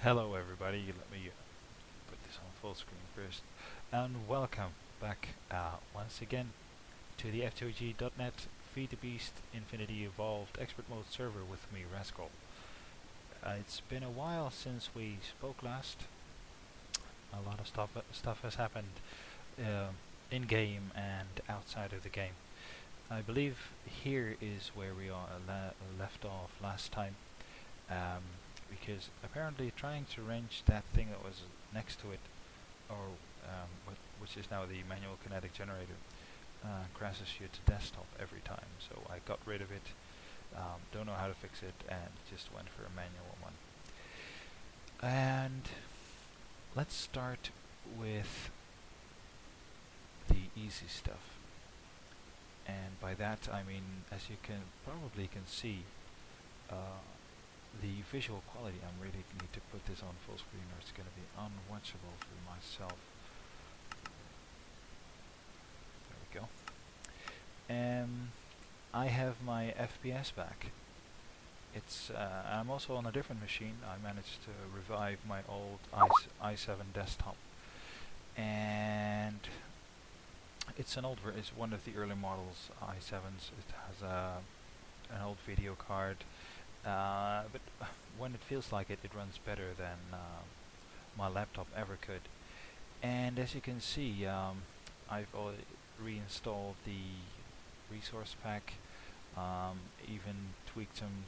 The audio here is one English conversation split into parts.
Hello everybody, let me put this on full screen first, and welcome back once again to the FTOG.net Feed the Beast Infinity Evolved Expert Mode server with me, Rascal. It's been a while since we spoke last. A lot of stuff has happened in-game and outside of the game. I believe here is where we are left off last time. Because apparently trying to wrench that thing that was next to it, or which is now the manual kinetic generator, crashes you to desktop every time. So I got rid of it, don't know how to fix it, and just went for a manual one. And let's start with the easy stuff. And by that I mean, as you can probably see, the visual quality. I really need to put this on full screen or it's going to be unwatchable for myself. There we go. I have my FPS back. It's I'm also on a different machine. I managed to revive my old i7 desktop, and it's it's one of the early models i7s. It has an old video card. But when it feels like it, it runs better than my laptop ever could. And as you can see, I've already reinstalled the resource pack, even tweaked some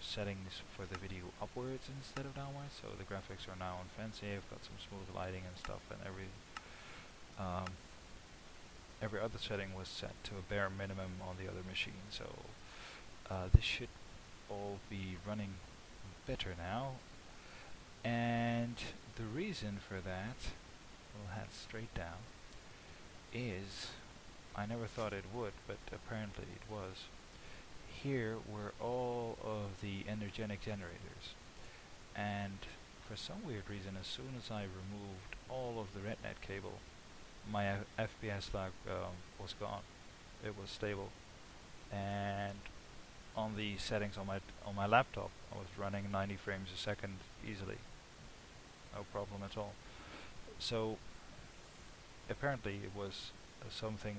settings for the video upwards instead of downwards, so the graphics are now on fancy. I've got some smooth lighting and stuff, and every other setting was set to a bare minimum on the other machine, so this should all be running better now. And the reason for that, we'll head straight down, is I never thought it would, but apparently it was. Here were all of the energetic generators, and for some weird reason, as soon as I removed all of the RedNet cable, my FPS lag was gone. It was stable, and on the settings on my laptop, I was running 90 frames a second easily, no problem at all. So apparently it was something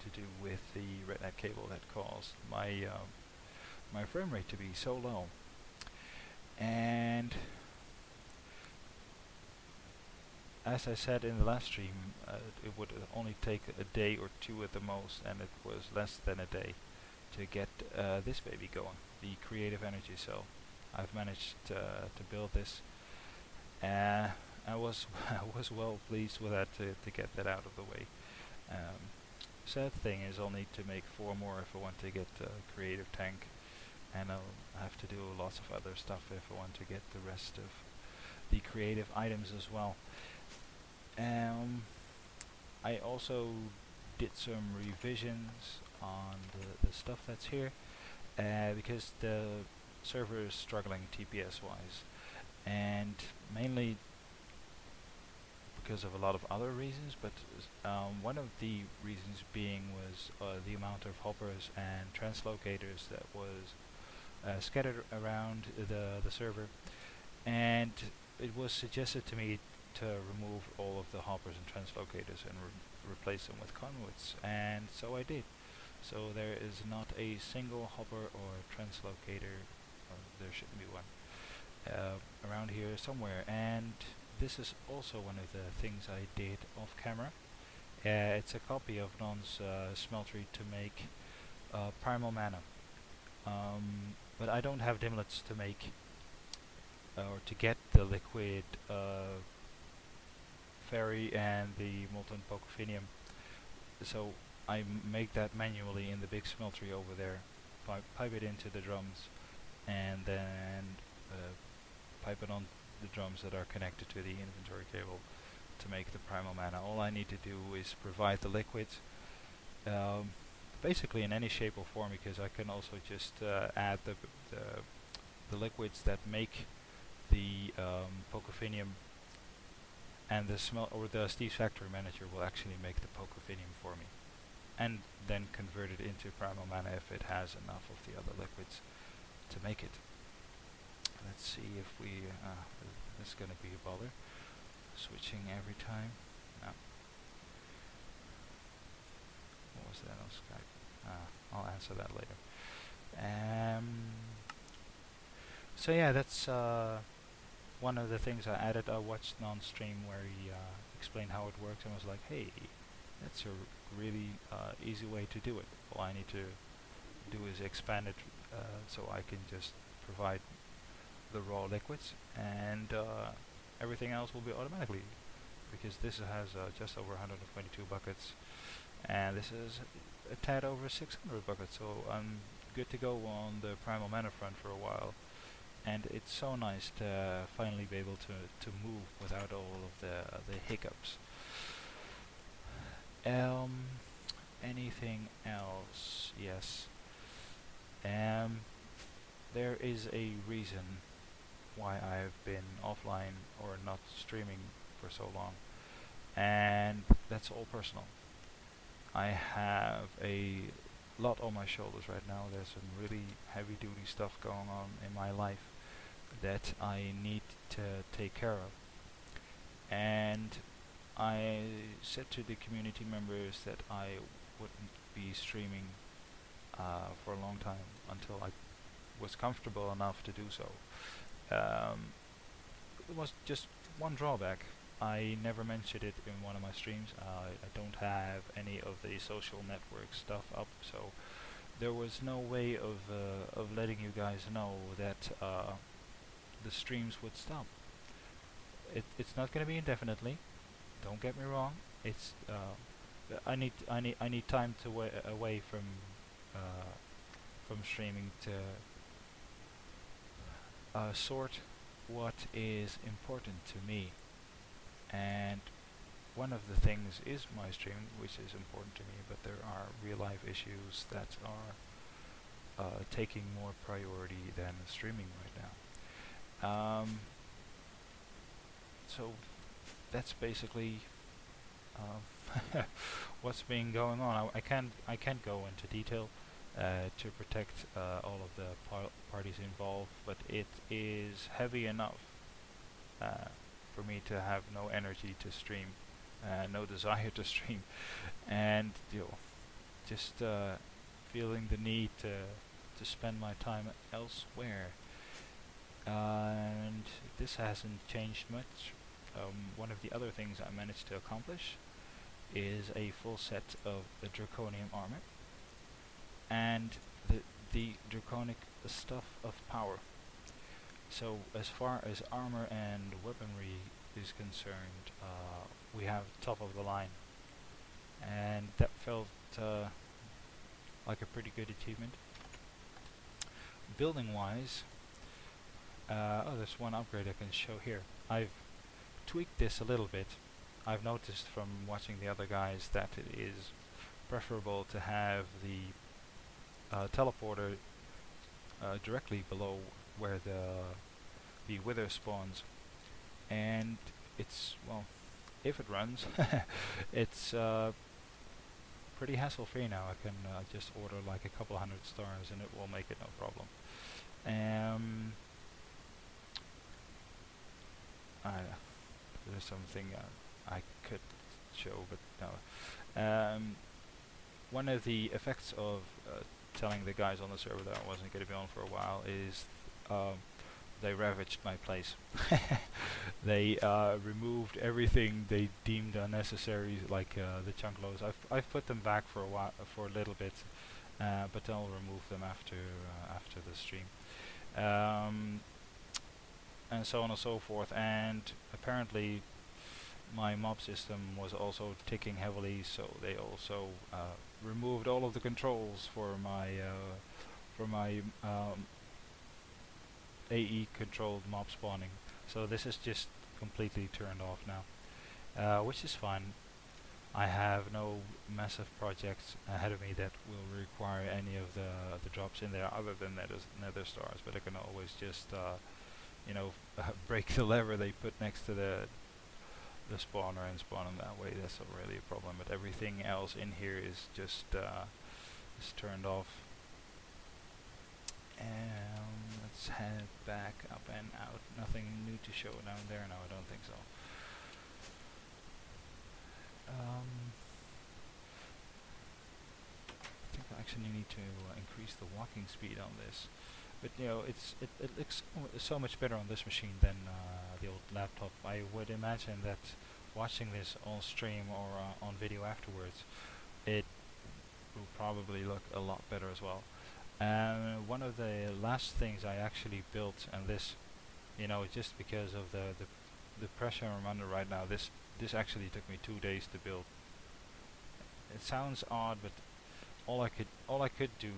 to do with the RedNet cable that caused my frame rate to be so low. And as I said in the last stream, it would only take a day or two at the most, and it was less than a day to get this baby going, the creative energy cell. I've managed to build this. I was well pleased with that, to get that out of the way. Sad thing is I'll need to make 4 more if I want to get creative tank, and I'll have to do lots of other stuff if I want to get the rest of the creative items as well. I also did some revisions on the stuff that's here, because the server is struggling TPS wise, and mainly because of a lot of other reasons, but one of the reasons being was the amount of hoppers and translocators that was scattered around the server, and it was suggested to me to remove all of the hoppers and translocators and replace them with conduits, and so I did. So there is not a single hopper or translocator, or there shouldn't be one, around here somewhere. And this is also one of the things I did off camera. It's a copy of Non's smeltery to make primal mana, but I don't have dimlets to make or to get the liquid fairy and the molten pocofinium, so I make that manually in the big smeltery over there, pipe it into the drums, and then pipe it on the drums that are connected to the inventory cable to make the primal mana. All I need to do is provide the liquids, basically in any shape or form, because I can also just add the liquids that make the pocofinium, and the Steve's Factory Manager will actually make the pocofinium for me, and then convert it into primal mana if it has enough of the other liquids to make it. Let's see if we That's gonna be a bother. Switching every time. No. What was that on Skype? I'll answer that later. So yeah, that's one of the things I added. I watched non-stream where he explained how it works and was like, hey, that's a really easy way to do it. All I need to do is expand it so I can just provide the raw liquids, and everything else will be automatically, because this has just over 122 buckets and this is a tad over 600 buckets, so I'm good to go on the Primal Mana front for a while. And it's so nice to finally be able to move without all of the hiccups. Anything else? Yes. There is a reason why I've been offline or not streaming for so long, and that's all personal. I have a lot on my shoulders right now. There's some really heavy duty stuff going on in my life that I need to take care of. And I said to the community members that I wouldn't be streaming for a long time until I was comfortable enough to do so. It was just one drawback. I never mentioned it in one of my streams. I don't have any of the social network stuff up, so there was no way of letting you guys know that the streams would stop. It's not going to be indefinitely. Don't get me wrong. It's I need time to away from streaming to sort what is important to me. And one of the things is my streaming, which is important to me, but there are real life issues that are taking more priority than streaming right now. So that's basically what's been going on. I can't go into detail to protect all of the parties involved, but it is heavy enough for me to have no energy to stream, no desire to stream, and just feeling the need to spend my time elsewhere. And this hasn't changed much. One of the other things I managed to accomplish is a full set of the draconium armor and the draconic stuff of power. So as far as armor and weaponry is concerned, we have top of the line, and that felt like a pretty good achievement. Building wise, there's one upgrade I can show here. I've tweaked this a little bit. I've noticed from watching the other guys that it is preferable to have the teleporter directly below where the wither spawns, and it's, well, if it runs, it's pretty hassle free now. I can just order like a couple hundred stars and it will make it no problem. There's something I could show, but no. One of the effects of telling the guys on the server that I wasn't going to be on for a while is they ravaged my place. They removed everything they deemed unnecessary, like the chunk loads. I've put them back for a while, for a little bit, but I'll remove them after the stream, and so on and so forth. And apparently, my mob system was also ticking heavily, so they also removed all of the controls for my AE controlled mob spawning. So this is just completely turned off now, which is fine. I have no massive projects ahead of me that will require any of the drops in there other than nether stars, but I can always just break the lever they put next to the spawner and spawn them that way. That's not really a problem, but everything else in here is just is turned off. Let's head back up and out. Nothing new to show down there. No, I don't think so. I think I actually need to increase the walking speed on this. But you know, it looks so much better on this machine than the old laptop. I would imagine that watching this on stream or on video afterwards, it will probably look a lot better as well. One of the last things I actually built, and this, you know, just because of the pressure I'm under right now, this actually took me 2 days to build. It sounds odd, but all I could do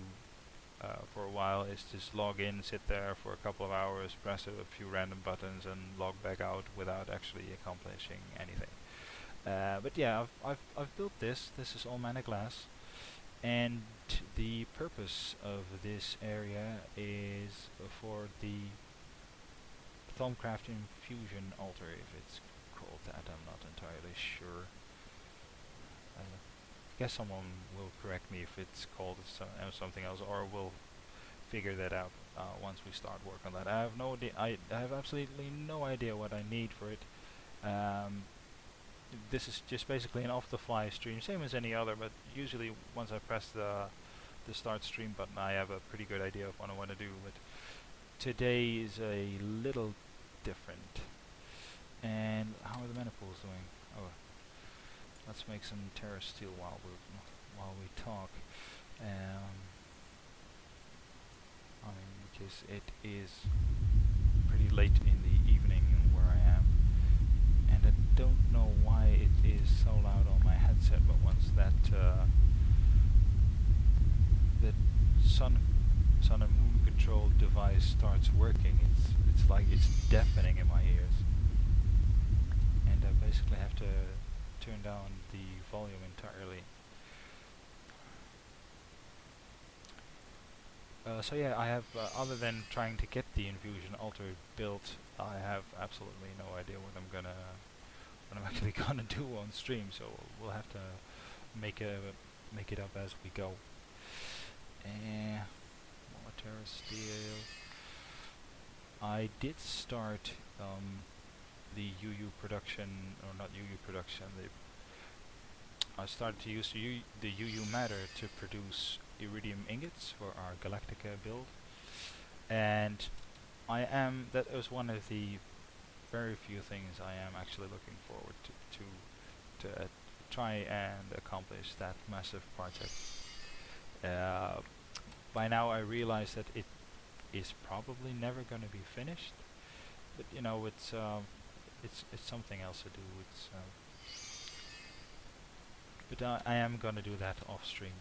for a while is just log in, sit there for a couple of hours, press a few random buttons, and log back out without actually accomplishing anything. But yeah, I've built this. This is all mana glass, and the purpose of this area is for the Thumbcraft Infusion altar, if it's called that. I'm not entirely sure. I guess someone will correct me if it's called something else, or we'll figure that out once we start work on that. I have no idea. I have absolutely no idea what I need for it. This is just basically an off-the-fly stream, same as any other. But usually, once I press the start stream button, I have a pretty good idea of what I want to do. But today is a little different. And how are the mana pools doing? Oh, let's make some terrace steel while we talk. I mean, because it is pretty late in the evening where I am, and I don't know why it is so loud on my headset. But once that the sun and moon controlled device starts working, it's like it's deafening in my ears, and I basically have to turn down the volume entirely. So yeah, I have, other than trying to get the Infusion altar built, I have absolutely no idea what I'm actually gonna do on stream. So we'll have to make it up as we go. More terrace steel. I did start the UU production, or not UU production. I started to use the UU matter to produce iridium ingots for our Galactica build, and that was one of the very few things I am actually looking forward to try and accomplish that massive project. By now I realize that it is probably never going to be finished, but you know, it's something else to do. But I am going to do that off stream,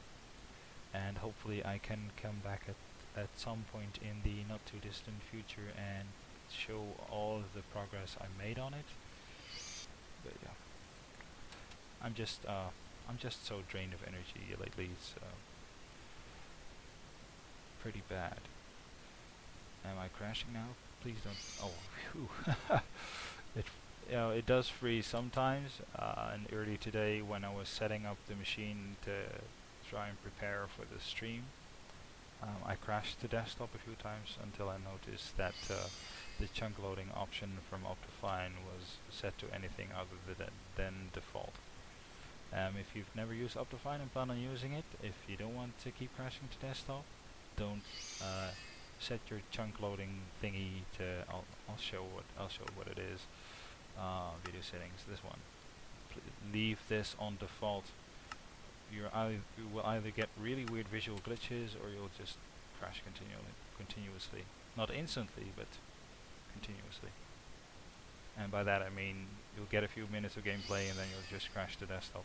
and hopefully I can come back at some point in the not too distant future and show all of the progress I made on it. But yeah, I'm just so drained of energy lately. It's pretty bad. Am I crashing now? Please don't. Oh, phew. It does freeze sometimes. And early today, when I was setting up the machine to try and prepare for the stream, I crashed the desktop a few times until I noticed that the chunk loading option from Optifine was set to anything other than default. If you've never used Optifine and plan on using it, if you don't want to keep crashing to desktop, don't set your chunk loading thingy to. I'll show what it is. Video settings. This one. Leave this on default. You will either get really weird visual glitches, or you'll just crash continuously. Not instantly, but continuously. And by that I mean you'll get a few minutes of gameplay and then you'll just crash the desktop.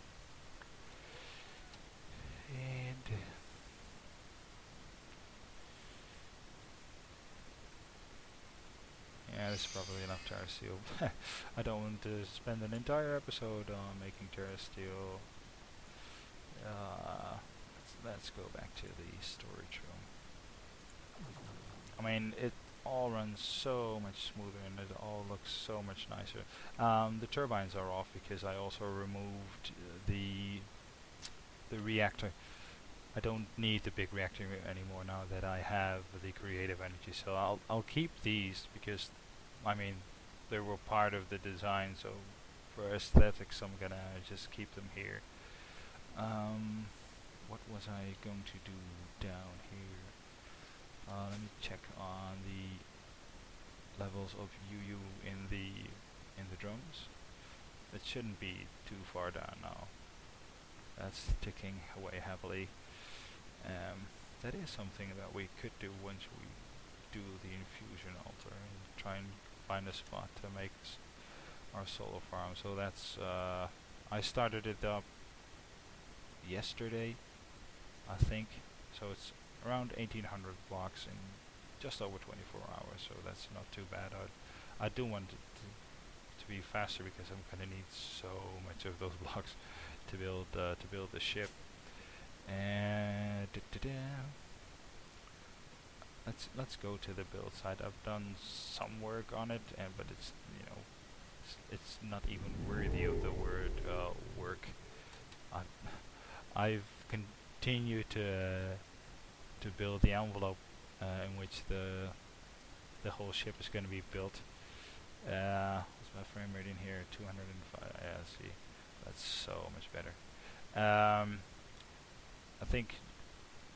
And yeah, this is probably enough terrace steel. I don't want to spend an entire episode on making terrace steel. Let's go back to the storage room. I mean, it all runs so much smoother and it all looks so much nicer. The turbines are off because I also removed the reactor. I don't need the big reactor anymore now that I have the creative energy. So I'll keep these because, I mean, they were part of the design. So for aesthetics, I'm gonna just keep them here. What was I going to do down here? Let me check on the levels of UU in the drones. It shouldn't be too far down now. That's ticking away heavily. That is something that we could do once we do the infusion altar and try and find a spot to make our solar farm. So that's I started it up yesterday, I think. So it's around 1800 blocks in just over 24 hours. So that's not too bad. I do want it to be faster because I'm gonna need so much of those blocks to build the ship. And let's go to the build site. I've done some work on it, and but it's it's not even worthy of the word work. I've continued to build the envelope in which the whole ship is going to be built. What's my frame rate in here? 205. Yeah, see, that's so much better. I think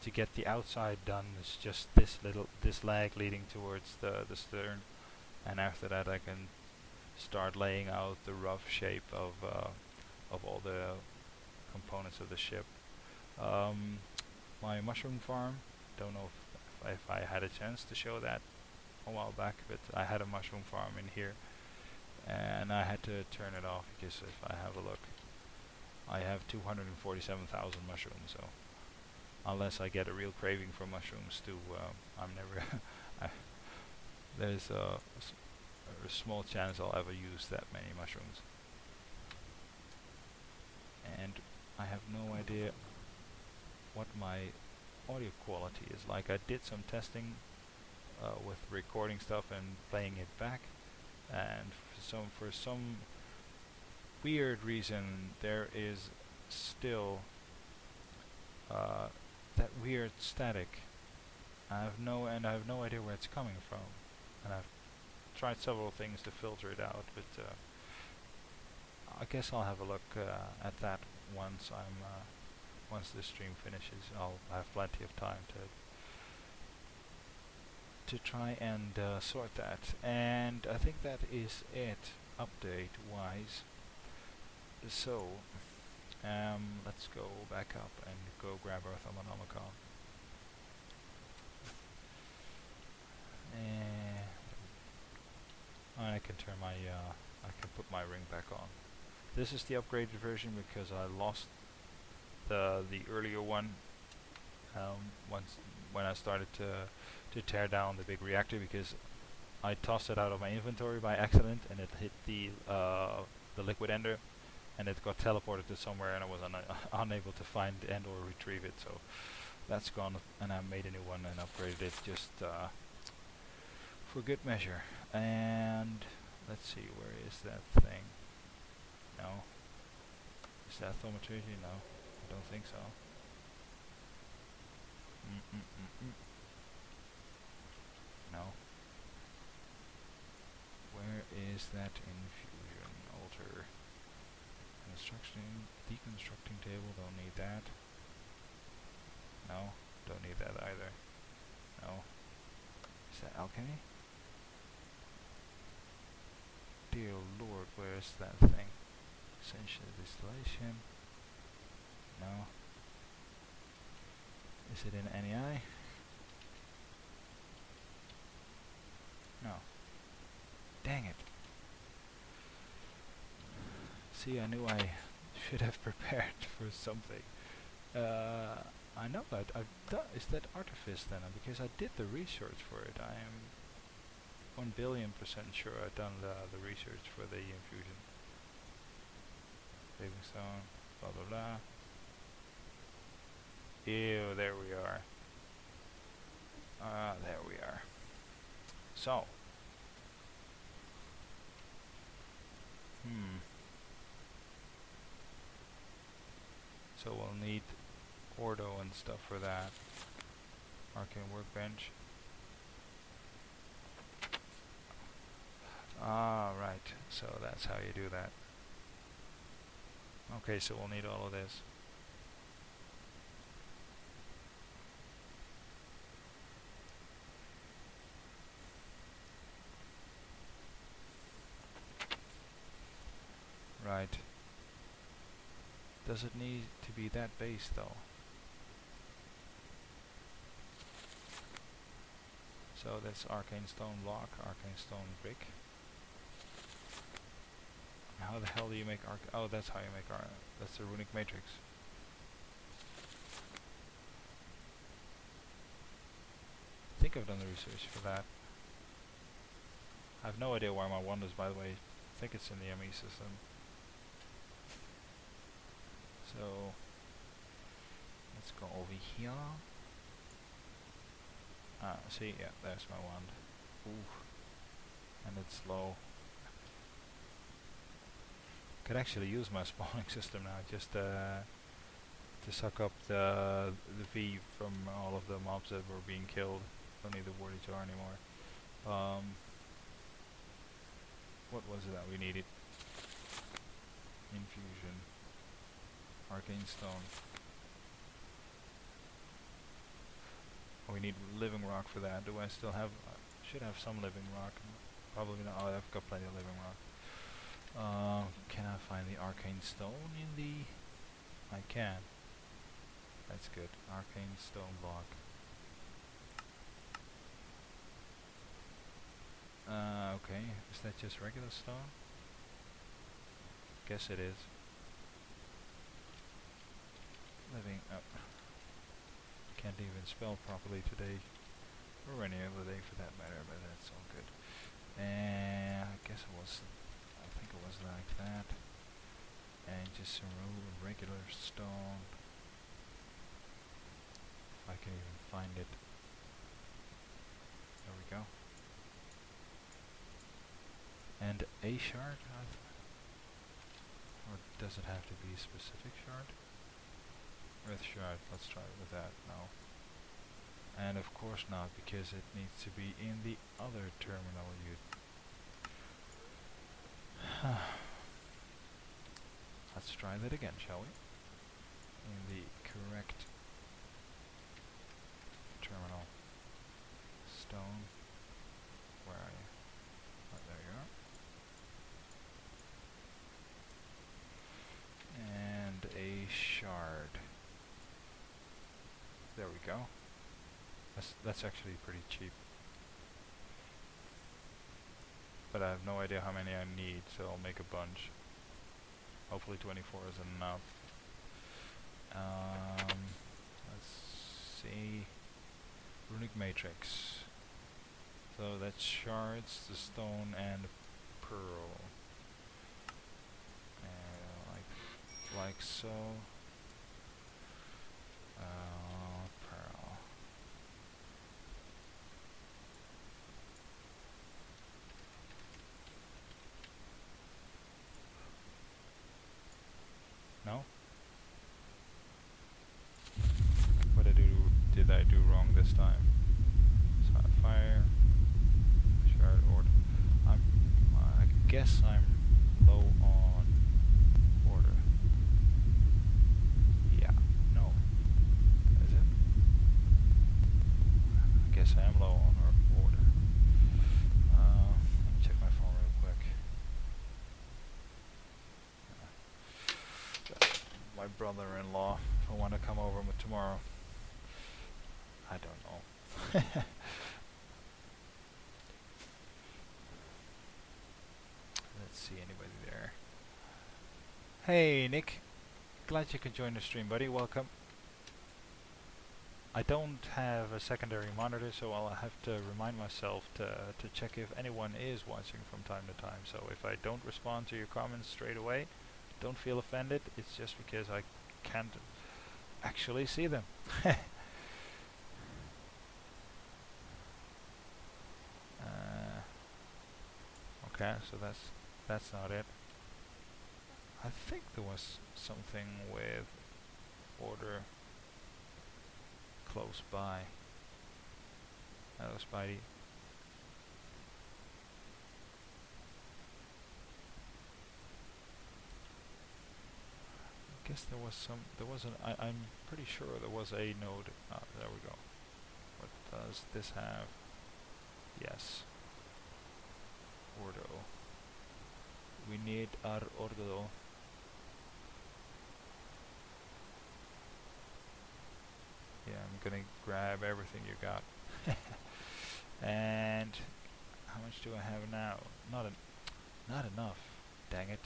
to get the outside done is just this leg leading towards the stern, and after that I can start laying out the rough shape of all the components of the ship. My mushroom farm, don't know if I had a chance to show that a while back, but I had a mushroom farm in here, and I had to turn it off because if I have a look, I have 247,000 mushrooms, so unless I get a real craving for mushrooms too, I'm never there's a small chance I'll ever use that many mushrooms. And I have no idea what my audio quality is like. I did some testing with recording stuff and playing it back, and for some weird reason there is still that weird static. I have no idea where it's coming from, and I've tried several things to filter it out, but I guess I'll have a look at that once once this stream finishes. I'll have plenty of time to try and sort that. And I think that is it update wise. So let's go back up and go grab our Thermonomicon. And I can turn my I can put my ring back on. This is the upgraded version because I lost the earlier one once when I started to tear down the big reactor, because I tossed it out of my inventory by accident and it hit the liquid ender, and it got teleported to somewhere, and I was unable to find and or retrieve it. So that's gone, and I made a new one and upgraded it just for good measure. And let's see, where is that thing? No. Is that thaumaturgy? No, I don't think so. No. Where is that infusion altar? Construction, deconstructing table, don't need that. No, don't need that either. No. Is that alchemy? Dear Lord, where is that thing? Essential distillation. No. Is it in NEI? No. Dang it. See, I knew I should have prepared for something. I know that I've done. Is that artifice then? Because I did the research for it. I am 1,000,000,000% sure I've done the research for the infusion. Paving stone, blah blah blah. Ew, there we are. There we are. So. So we'll need Ordo and stuff for that. Arcane workbench. Ah, right. So that's how you do that. Okay, so we'll need all of this. Right. Does it need to be that base though? So that's arcane stone block, arcane stone brick. How the hell do you make oh, that's how you make that's the runic matrix. I think I've done the research for that. I have no idea why my wand is, by the way. I think it's in the ME system. So let's go over here. Ah, see, yeah, there's my wand. Ooh, and it's low. Could actually use my spawning system now, just to suck up the V from all of the mobs that were being killed. Don't need the wardy jar anymore. What was it that we needed? Infusion. Arcane stone. We need living rock for that. Do I still have... should have some living rock. Probably not. Oh, I've got plenty of living rock. Can I find the arcane stone in the... I can. That's good. Arcane stone block. Okay. Is that just regular stone? Guess it is. Living up. Can't even spell properly today. Or any other day for that matter, but that's all good. And I guess it was... I think it was like that. And just some regular stone. If I can even find it. There we go. And a shard? Or does it have to be a specific shard? Earth shard, let's try it with that. No. And of course not, because it needs to be in the other terminal Let's try that again, shall we? In the correct terminal. Stone. Where are you? Oh, there you are. And a shard. There we go. That's actually pretty cheap. But I have no idea how many I need, so I'll make a bunch. Hopefully 24 is enough. Let's see. Runic matrix. So that's shards, the stone, and pearl. And like so. Pearl. No? What did I do wrong this time? Fire. Shard order. I guess I'm low on order. Yeah. No. Is it? I guess I am low on order. Let me check my phone real quick. My brother-in-law, if I want to come over tomorrow. I don't know. Let's see, anybody there? Hey Nick, glad you could join the stream, buddy. Welcome. I don't have a secondary monitor, so I'll have to remind myself to check if anyone is watching from time to time. So if I don't respond to your comments straight away, don't feel offended. It's just because I can't actually see them. Okay, so that's not it. I think there was something with order. close by. Hello, Spidey. I guess there was I'm pretty sure there was a node. Ah, there we go. What does this have? Yes. Ordo. We need our Ordo. Yeah, I'm gonna grab everything you got. And how much do I have now? Not enough. Dang it.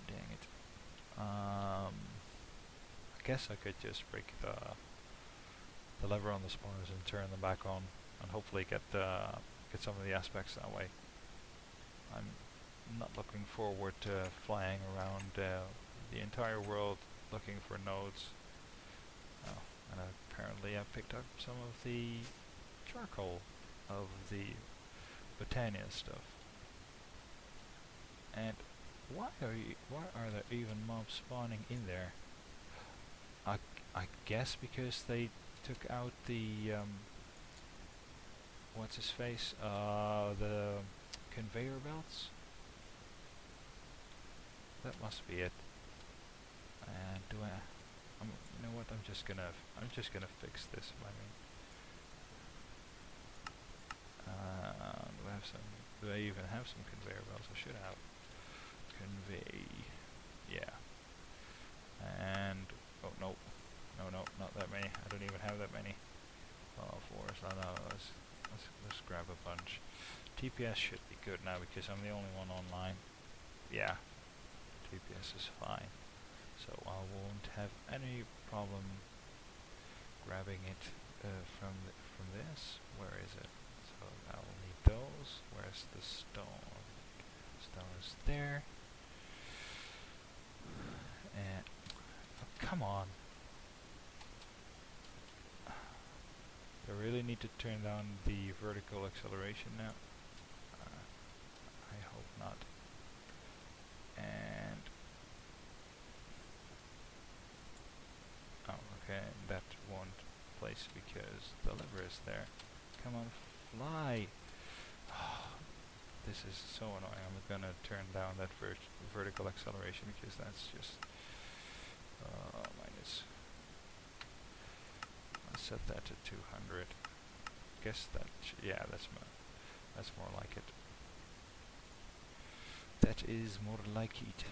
Dang it. I guess I could just break the lever on the spawners and turn them back on, and hopefully get some of the aspects that way. I'm not looking forward to flying around the entire world looking for nodes. Oh, and apparently I picked up some of the charcoal of the Botania stuff. And why are there even mobs spawning in there? I guess because they took out the what's his face? The conveyor belts. That must be it. And you know what? I'm just gonna fix this. Do I even have some conveyor belts? I should have. Convey. Yeah. And oh no, not that many. I don't even have that many. Oh, fours. Oh no, let's grab a bunch. TPS should be good now because I'm the only one online. Yeah, TPS is fine, so I won't have any problem grabbing it from this. Where is it? So I will need those. Where's the stone? Stone is there. And oh, come on. I really need to turn down the vertical acceleration now. I hope not. And oh, okay, that won't place because the lever is there. Come on, fly! This is so annoying. I'm gonna turn down that vertical acceleration because that's just minus. I'll set that to 200. Guess that yeah, that's more like it. That is more like it.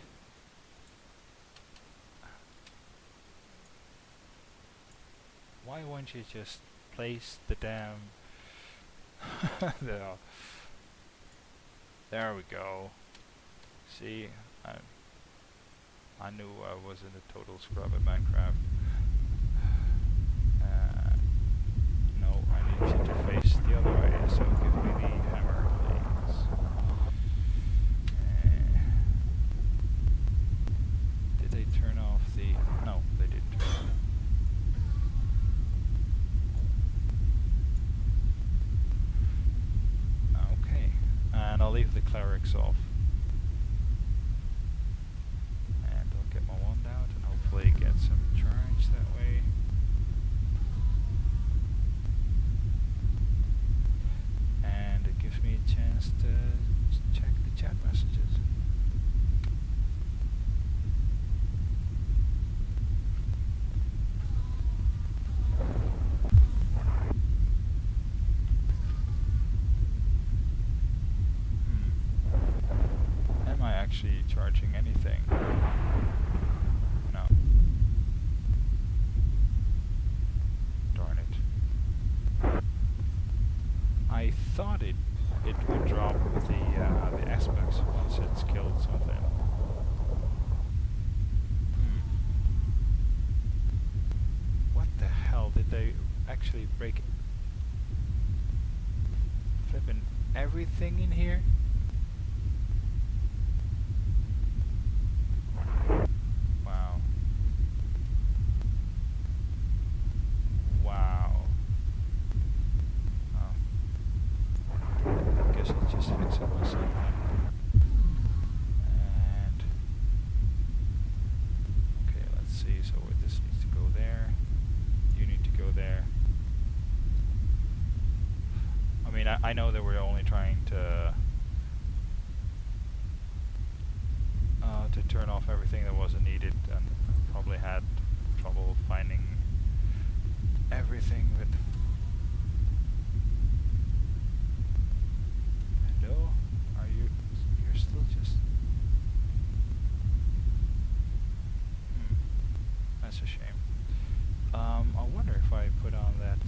Why won't you just place the damn there we go. See, I knew I was in a total scrub at Minecraft. No, I need you to face the other way, so give me the hammer, please. Did they turn off the... No, they didn't. Okay, and I'll leave the clerics off. And I'll get my wand out and hopefully get some charge that way. And it gives me a chance to check the chat messages. Am I actually charging anything? No. Darn it. I thought it would drop the aspects once it's killed something. What the hell? Did they actually break flipping everything in here? Wow. Wow. Oh. I guess I'll just fix it myself then. And okay, let's see. So mean, I know that we're only trying to turn off everything that wasn't needed, and probably had trouble finding everything. But hello, are you? You're still just. That's a shame. I wonder if I put on that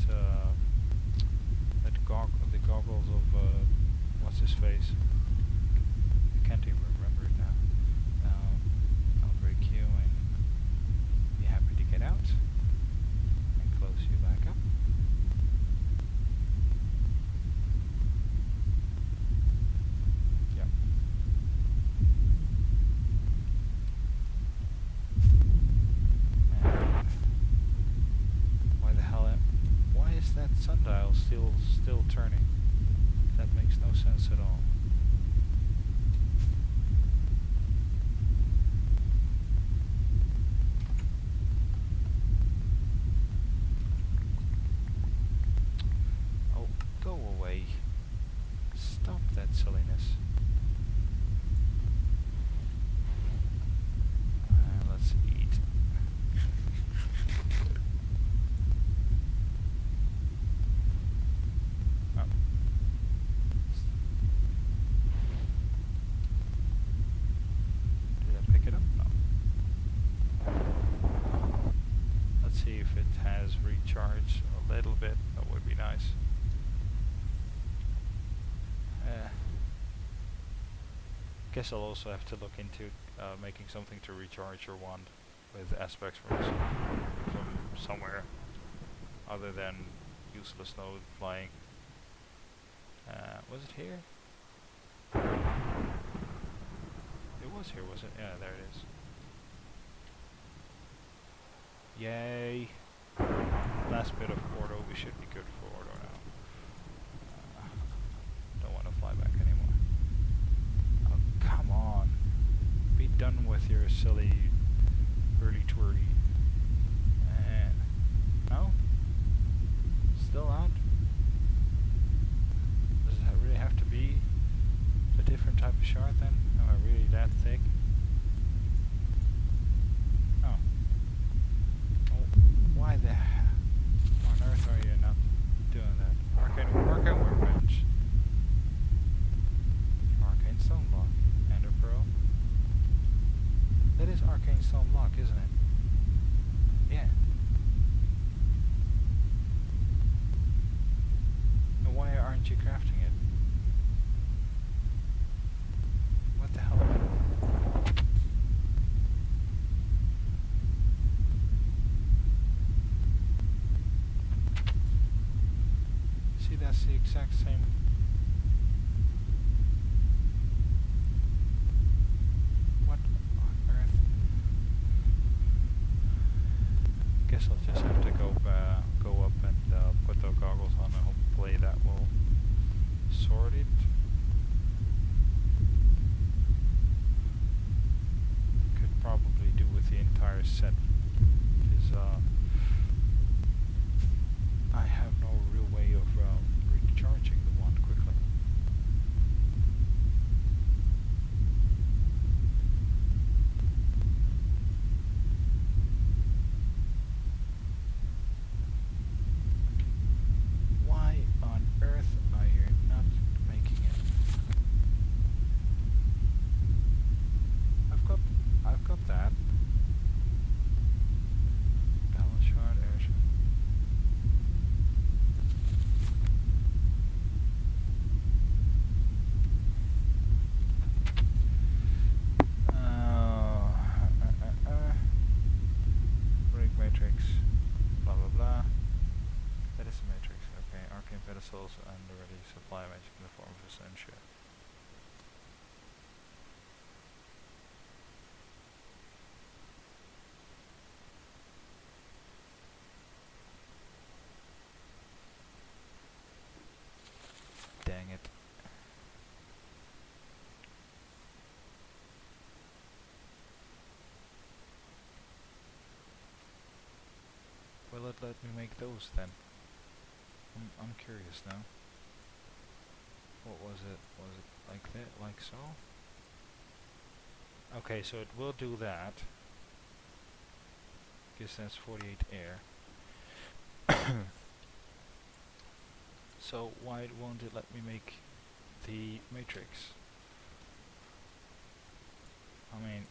the goggles of what's his face. I can't even remember it now. I'll break you and be happy to get out and close you back up. Yep. And why the hell? Why is that sundial still turning? That makes no sense at all. Oh, go away. Stop that silliness. Let's eat. Oh. Did I pick it up? No. Let's see if it has recharged a little bit. That would be nice. Guess I'll also have to look into making something to recharge your wand with aspects from somewhere other than useless node flying. Was it here? It was here, was it? Yeah, there it is. Yay! Last bit of Ordo. We should be good for Ordo now. Don't want to fly back anymore. Oh, come on. Be done with your silly hurly-twirly. No? Still out? Does it really have to be a different type of shard then? Am I really that thick? Oh. Why the hell on earth are you not doing that? Arcane workbench. Arcane stone block. Ender pearl. That is arcane stone block, isn't it? Yeah. Now why aren't you crafting it? What the hell? See, that's the exact same. What on earth? Guess I'll just have to go up and put the goggles on, and hopefully that will sort it. Could probably do with the entire set, because I have no real way of recharging the wand quickly. Why on earth are you not making it? I've got that. Balance shard, air shard. Break matrix, blah blah blah. That is the matrix, okay. Arcane pedestals and already supply magic in the form of essential. Dang it. Will it let me make those then? I'm curious now. Was it like that, like so? Okay, so it will do that. Guess that's 48 air. So why won't it let me make the matrix? I mean,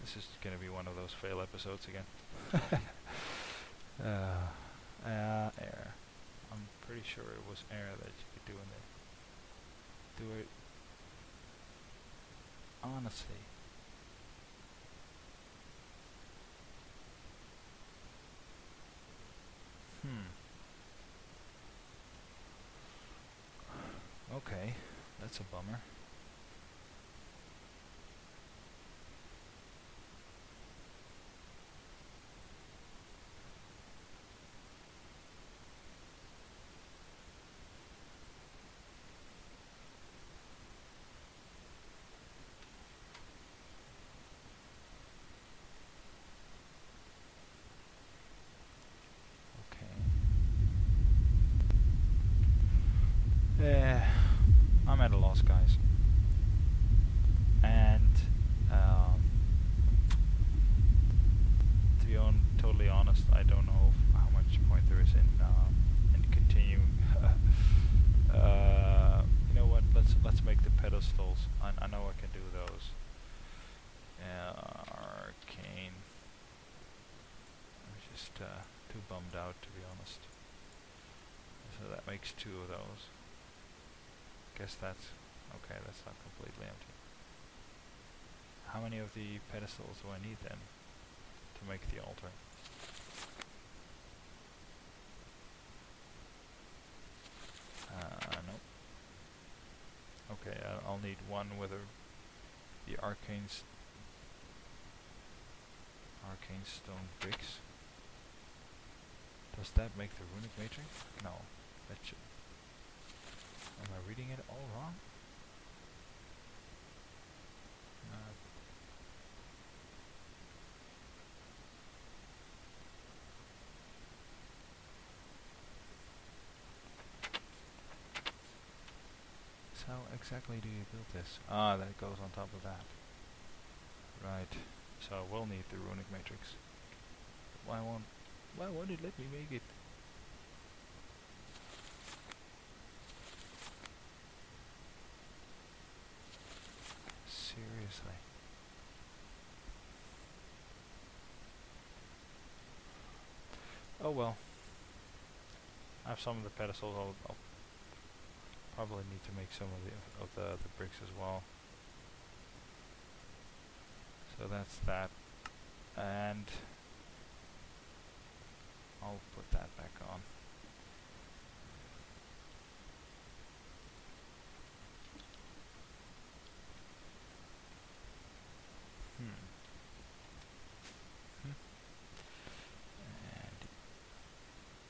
this is gonna be one of those fail episodes again. Air. I'm pretty sure it was air that you could do in there. Do it. Honestly. Okay, that's a bummer. Okay. I'm at a loss, guys. And to be totally honest, I don't know how much point there is in continuing. You know what? Let's make the pedestals. I know I can do those. Arcane. I'm just too bummed out, to be honest. So that makes 2 of those. Guess that's okay. That's not completely empty. How many of the pedestals do I need then to make the altar? Nope. Okay, I'll need 1 with the arcane stone bricks. Does that make the runic matrix? No, that should. Am I reading it all wrong? So how exactly do you build this? Ah, that goes on top of that. Right. So we'll need the runic matrix. Why won't it let me make it? Seriously. Oh well. I have some of the pedestals. I'll probably need to make some of the bricks as well. So that's that, and I'll put that back on. And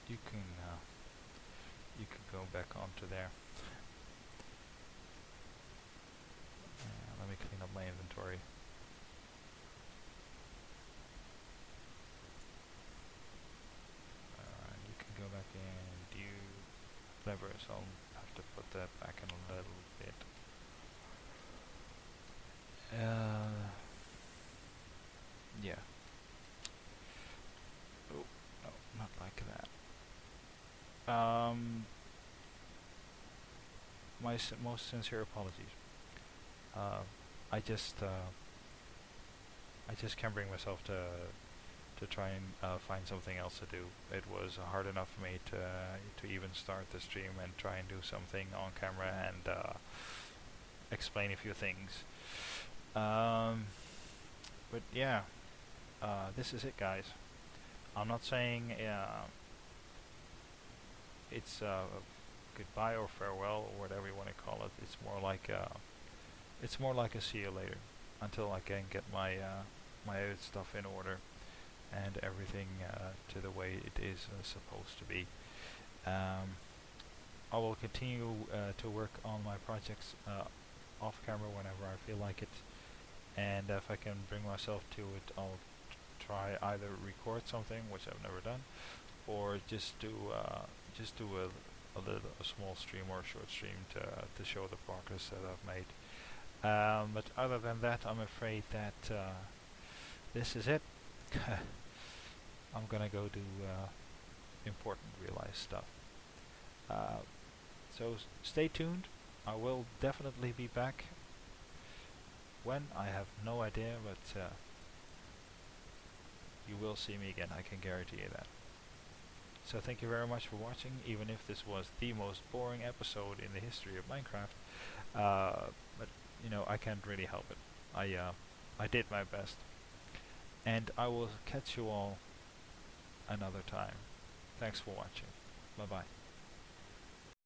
you can go back onto there. Let me clean up my inventory. You can go back and do clever, so I'll have to put that back in a little bit. Yeah. Oh, no, not like that. My most sincere apologies. I just can't bring myself to try and find something else to do. It was hard enough for me to even start the stream and try and do something on camera and explain a few things. But yeah, this is it, guys. I'm not saying it's goodbye or farewell or whatever you want to call it. It's more like a see you later until I can get my my stuff in order and everything to the way it is supposed to be. I will continue to work on my projects off camera whenever I feel like it, and if I can bring myself to it, I'll try either record something, which I've never done, or just do a small stream or a short stream to show the progress that I've made. But other than that, I'm afraid that this is it. I'm gonna go do important real life stuff. So stay tuned. I will definitely be back. When, I have no idea, but you will see me again, I can guarantee you that. So thank you very much for watching, even if this was the most boring episode in the history of Minecraft. But you know, I can't really help it. I did my best. And I will catch you all another time. Thanks for watching. Bye bye.